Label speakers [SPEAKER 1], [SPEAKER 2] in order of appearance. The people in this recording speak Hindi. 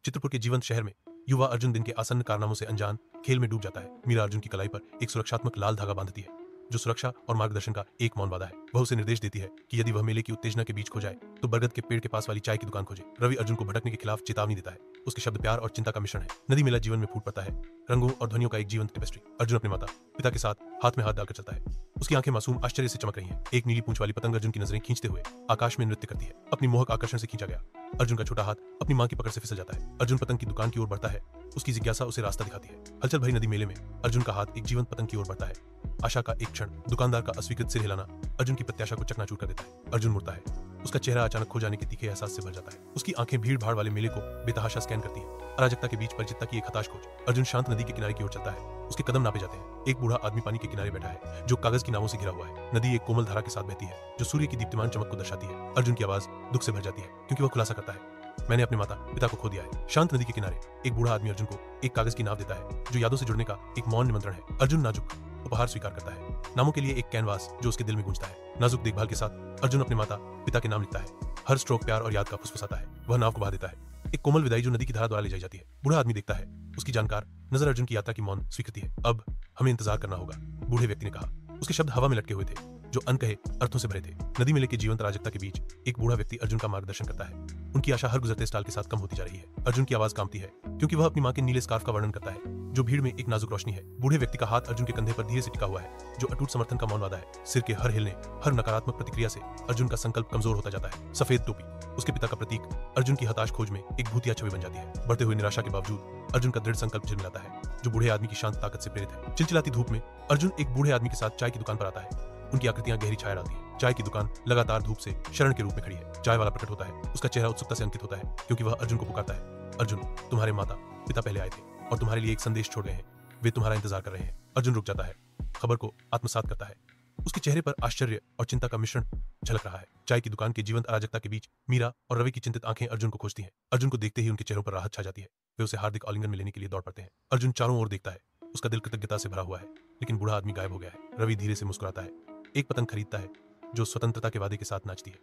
[SPEAKER 1] चित्रपुर के जीवंत शहर में युवा अर्जुन दिन के आसन्न कारनामों से अनजान खेल में डूब जाता है। मीरा अर्जुन की कलाई पर एक सुरक्षात्मक लाल धागा बांधती है, जो सुरक्षा और मार्गदर्शन का एक मौन वादा है। वह उसे निर्देश देती है कि यदि वह मेले की उत्तेजना के बीच खो जाए तो बरगद के पेड़ के पास वाली चाय की दुकान खोजे। रवि अर्जुन को भटकने के खिलाफ चेतावनी देता है। उसके शब्द प्यार और चिंता का मिश्रण है। नदी मेला जीवन में फूट पड़ता है, रंगों और ध्वनियों का एक जीवंत टेपेस्ट्री। अर्जुन अपने माता पिता के साथ हाथ में हाथ डालकर चलता है। उसकी आंखें मासूम आश्चर्य से चमक रही हैं। एक नीली पूंछ वाली पतंग अर्जुन की नजरें खींचते हुए आकाश में नृत्य करती है। अपनी मोहक आकर्षण से खींचा गया अर्जुन का छोटा हाथ अपनी मां की पकड़ से फिसल जाता है। अर्जुन पतंग की दुकान की ओर बढ़ता है। उसकी जिज्ञासा उसे रास्ता दिखाती है। हलचल भरी नदी मेले में अर्जुन का हाथ एक जीवंत पतंग की ओर बढ़ता है। आशा का एक क्षण, दुकानदार का अस्वीकृत सिर हिलाना अर्जुन की प्रत्याशा को चकनाचूर कर देता है। अर्जुन मुड़ता है। उसका चेहरा अचानक खो जाने के तीखे एहसास से भर जाता है। उसकी आंखें भीड़ भाड़ वाले मेले को बेतहाशा स्कैन करती हैं। अराजकता के बीच परिचितता की एक हताश खोज। अर्जुन शांत नदी के किनारे की ओर चलता है। उसके कदम नापे जाते हैं। एक बूढ़ा आदमी पानी के किनारे बैठा है, जो कागज की नावों से घिरा हुआ है। नदी एक कोमल धारा के साथ बहती है, जो सूर्य की दीप्तिमान चमक को दर्शाती है। अर्जुन की आवाज दुख से भर जाती है, क्योंकि वह खुलासा करता है, मैंने अपने माता पिता को खो दिया है। शांत नदी के किनारे एक बूढ़ा आदमी अर्जुन को एक कागज की नाव देता है, जो यादों से जुड़ने का एक मौन निमंत्रण है। अर्जुन नाजुक उपहार स्वीकार करता है, नामों के लिए एक कैनवास जो उसके दिल में गूंजता है। नाजुक देखभाल के साथ अर्जुन अपने माता पिता के नाम लिखता है। हर स्ट्रोक प्यार और याद का फुसफुसाता है। वह नाव को बहा देता है। एक कोमल विदाई जो नदी की धारा द्वारा ले जाई जाती है। बूढ़ा आदमी देखता है। उसकी जानकार नजर अर्जुन की यात्रा की मौन स्वीकृति है। अब हमें इंतजार करना होगा, बूढ़े व्यक्ति ने कहा। उसके शब्द हवा में लटके हुए थे, जो अनकहे अर्थों से भरे थे। नदी मेले के जीवंत अराजकता के बीच एक बूढ़ा व्यक्ति अर्जुन का मार्गदर्शन करता है। उनकी आशा हर गुजरते स्टाल के साथ कम होती जा रही है। अर्जुन की आवाज कांपती है, क्योंकि वह अपनी मां के नीले स्कार्फ का वर्णन करता है, जो भीड़ में एक नाजुक रोशनी है। बूढ़े व्यक्ति का हाथ अर्जुन के कंधे पर धीरे से टिका हुआ है, जो अटूट समर्थन का मौन वादा है। सिर के हर हिलने, हर नकारात्मक प्रतिक्रिया से अर्जुन का संकल्प कमजोर होता जाता है। सफेद टोपी, उसके पिता का प्रतीक, अर्जुन की हताश खोज में एक भूतिया छवि बन जाती है। बढ़ते हुए निराशा के बावजूद अर्जुन का दृढ़ संकल्प झिलमिलाता है, जो बूढ़े आदमी की शांत ताकत से प्रेरित है। चिलचिलाती धूप में अर्जुन एक बूढ़े आदमी के साथ चाय की दुकान पर आता है। उनकी आकृतियां गहरी छाया डालती है। चाय की दुकान लगातार धूप से शरण के रूप में खड़ी है। चाय वाला प्रकट होता है। उसका चेहरा उत्सुकता से अंकित होता है, क्योंकि वह अर्जुन को पुकारता है। अर्जुन, तुम्हारे माता पिता पहले आए थे और तुम्हारे लिए एक संदेश छोड़ गए हैं। वे तुम्हारा इंतजार कर रहे हैं। अर्जुन रुक जाता है, खबर को आत्मसात करता है। उसके चेहरे पर आश्चर्य और चिंता का मिश्रण झलक रहा है। चाय की दुकान की जीवंत अराजकता के बीच मीरा और रवि की चिंतित आंखें अर्जुन को खोजती हैं। अर्जुन को देखते ही उनके चेहरों पर राहत छा जाती है। वे उसे हार्दिक आलिंगन में लेने के लिए दौड़ पड़ते हैं। अर्जुन चारों ओर देखता है। उसका दिल कृतज्ञता से भरा हुआ है, लेकिन बूढ़ा आदमी गायब हो गया है। रवि धीरे से मुस्कुराता है। एक पतंग खरीदता है, जो स्वतंत्रता के वादे के साथ नाचती है।